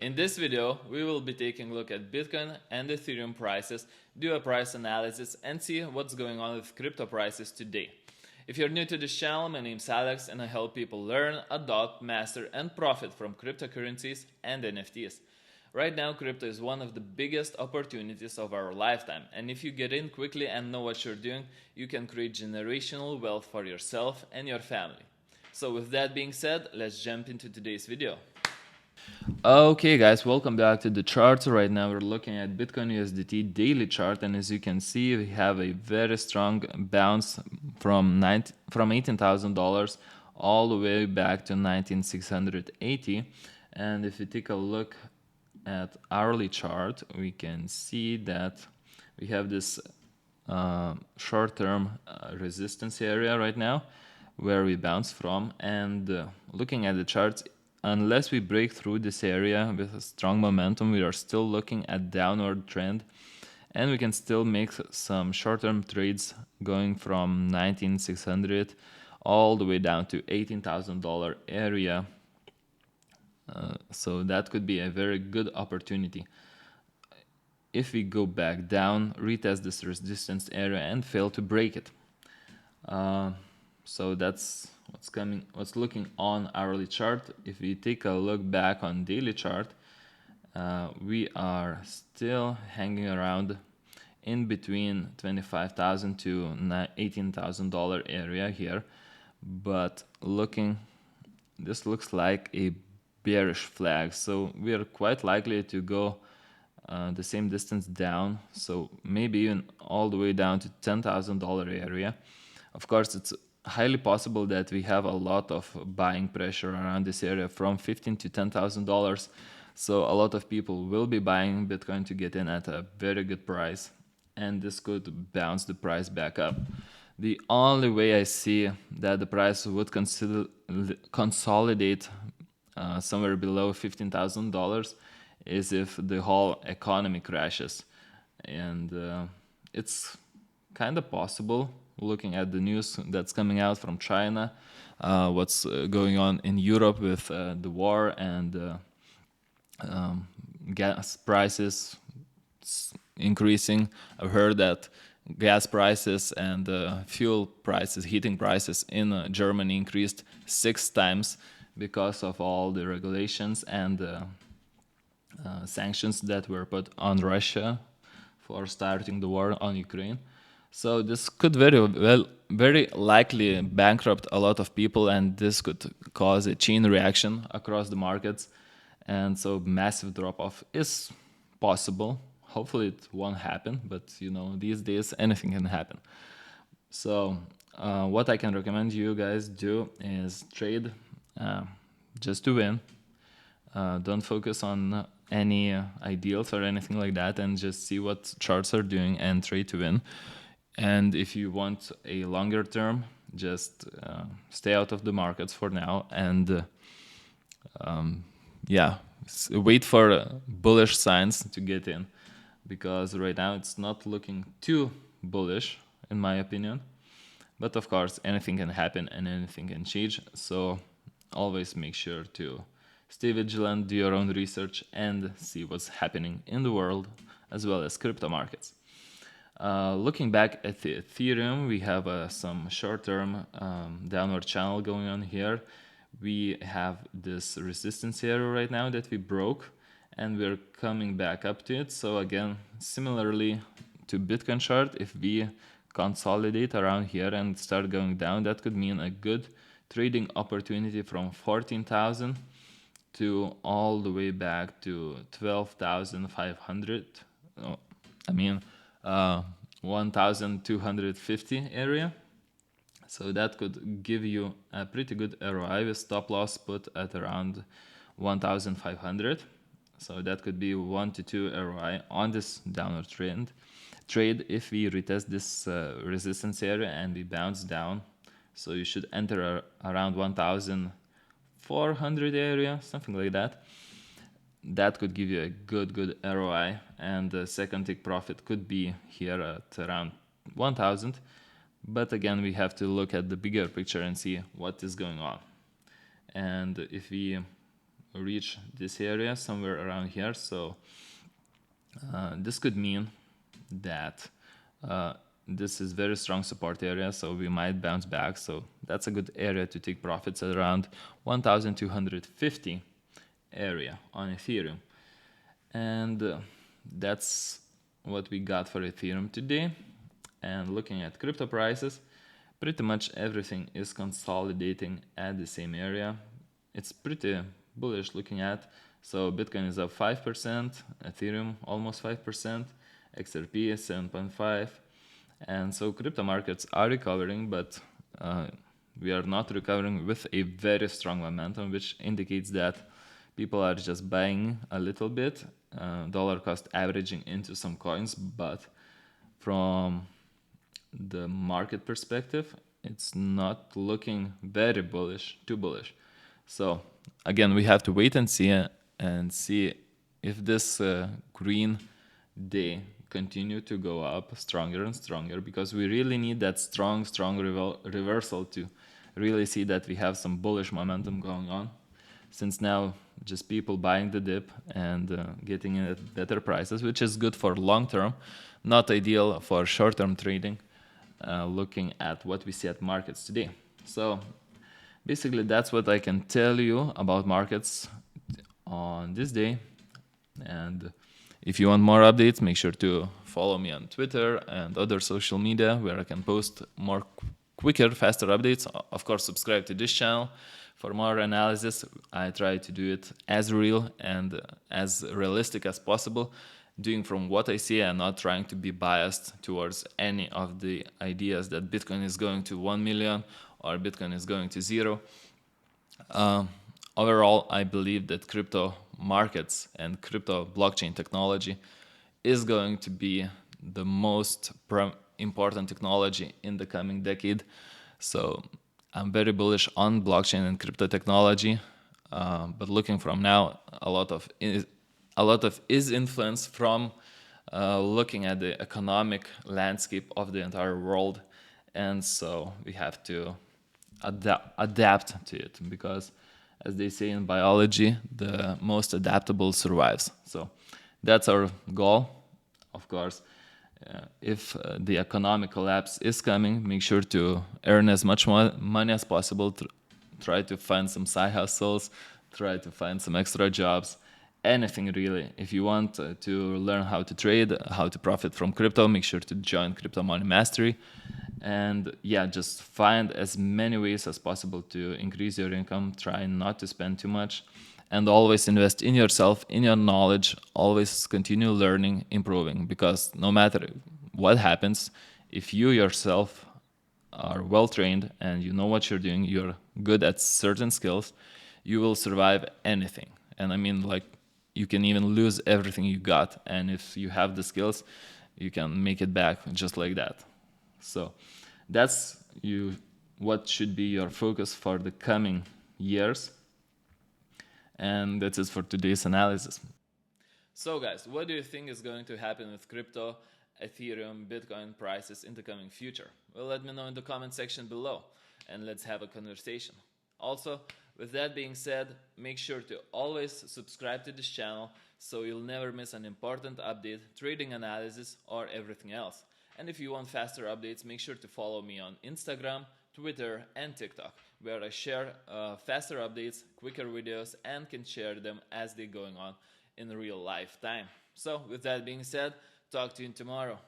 In this video, we will be taking a look at Bitcoin and Ethereum prices, do a price analysis, and see what's going on with crypto prices today. If you're new to this channel, my name is Alex and I help people learn, adopt, master, and profit from cryptocurrencies and NFTs. Right now, crypto is one of the biggest opportunities of our lifetime, and if you get in quickly and know what you're doing, you can create generational wealth for yourself and your family. So with that being said, let's jump into today's video. Okay guys, welcome back to the charts. Right now we're looking at Bitcoin USDT daily chart, and as you can see we have a very strong bounce from $18,000 all the way back to 19,680. And if you take a look at hourly chart, we can see that we have this short-term resistance area right now where we bounce from, and looking at the charts, unless we break through this area with a strong momentum, we are still looking at downward trend, and we can still make some short-term trades going from 19,600 all the way down to $18,000 area. So that could be a very good opportunity. If we go back down, retest this resistance area and fail to break it. So that's what's looking on hourly chart. If we take a look back on daily chart, we are still hanging around in between $25,000 to $18,000 area here, but this looks like a bearish flag, so we are quite likely to go the same distance down, so maybe even all the way down to $10,000 area. Of course, it's highly possible that we have a lot of buying pressure around this area from $15,000 to $10,000. So a lot of people will be buying Bitcoin to get in at a very good price, and this could bounce the price back up. The only way I see that the price would consolidate somewhere below $15,000 is if the whole economy crashes, and it's kind of possible looking at the news that's coming out from China, what's going on in Europe with the war and gas prices increasing. I've heard that gas prices and fuel prices, heating prices in Germany increased 6 times because of all the regulations and sanctions that were put on Russia for starting the war on Ukraine. So this could very likely bankrupt a lot of people, and this could cause a chain reaction across the markets, and so massive drop-off is possible. Hopefully it won't happen, but you know, these days anything can happen. So what I can recommend you guys do is trade just to win. Don't focus on any ideals or anything like that, and just see what charts are doing and trade to win. And if you want a longer term, just stay out of the markets for now, and wait for bullish signs to get in, because right now it's not looking too bullish in my opinion. But of course anything can happen and anything can change, so always make sure to stay vigilant, do your own research, and see what's happening in the world as well as crypto markets. Looking back at the Ethereum, we have some short-term downward channel going on here. We have this resistance area right now that we broke, and we're coming back up to it. So again, similarly to Bitcoin chart, if we consolidate around here and start going down, that could mean a good trading opportunity from 14,000 to all the way back to 12,500. 1,250 area. So that could give you a pretty good ROI with stop loss put at around 1,500. So that could be 1 to 2 ROI on this downward trade if we retest this resistance area and we bounce down. So you should enter around 1,400 area, something like that. That could give you a good ROI, and the second take profit could be here at around 1,000. But again, we have to look at the bigger picture and see what is going on. And if we reach this area somewhere around here. So this could mean that this is very strong support area, so we might bounce back. So that's a good area to take profits at around 1,250 area on Ethereum. And that's what we got for Ethereum today. And looking at crypto prices, pretty much everything is consolidating at the same area. It's pretty bullish looking at. So Bitcoin is up 5%, Ethereum almost 5%, XRP is 7.5%. And so crypto markets are recovering, but we are not recovering with a very strong momentum, which indicates that people are just buying a little bit, dollar cost averaging into some coins, but from the market perspective, it's not looking very bullish, too bullish. So again, we have to wait and see if this green day continue to go up stronger and stronger, because we really need that strong reversal to really see that we have some bullish momentum going on, since now just people buying the dip and getting in at better prices, which is good for long term, not ideal for short term trading, looking at what we see at markets today. So basically that's what I can tell you about markets on this day. And if you want more updates, make sure to follow me on Twitter and other social media where I can post more quicker, faster updates. Of course, subscribe to this channel for more analysis. I try to do it as real and as realistic as possible, doing from what I see and not trying to be biased towards any of the ideas that Bitcoin is going to 1 million or Bitcoin is going to 0. Overall, I believe that crypto markets and crypto blockchain technology is going to be the most important technology in the coming decade. So I'm very bullish on blockchain and crypto technology, but looking from now, a lot of is influence from looking at the economic landscape of the entire world, and so we have to adapt to it, because as they say in biology, the most adaptable survives. So that's our goal. Of course, if the economic collapse is coming, make sure to earn as much money as possible. Try to find some side hustles, try to find some extra jobs, anything really. If you want to learn how to trade, how to profit from crypto, make sure to join Crypto Money Mastery. And yeah, just find as many ways as possible to increase your income. Try not to spend too much, and always invest in yourself, in your knowledge. Always continue learning, improving, because no matter what happens, if you yourself are well trained and you know what you're doing, you're good at certain skills, you will survive anything. And I mean, like, you can even lose everything you got, and if you have the skills, you can make it back just like that. So that's what should be your focus for the coming years. And that's it for today's analysis. So guys, what do you think is going to happen with crypto, Ethereum, Bitcoin prices in the coming future? Well, let me know in the comment section below, and let's have a conversation. Also, with that being said, make sure to always subscribe to this channel so you'll never miss an important update, trading analysis, or everything else. And if you want faster updates, make sure to follow me on Instagram, Twitter, and TikTok, where I share faster updates, quicker videos, and can share them as they're going on in real life time. So with that being said, talk to you tomorrow.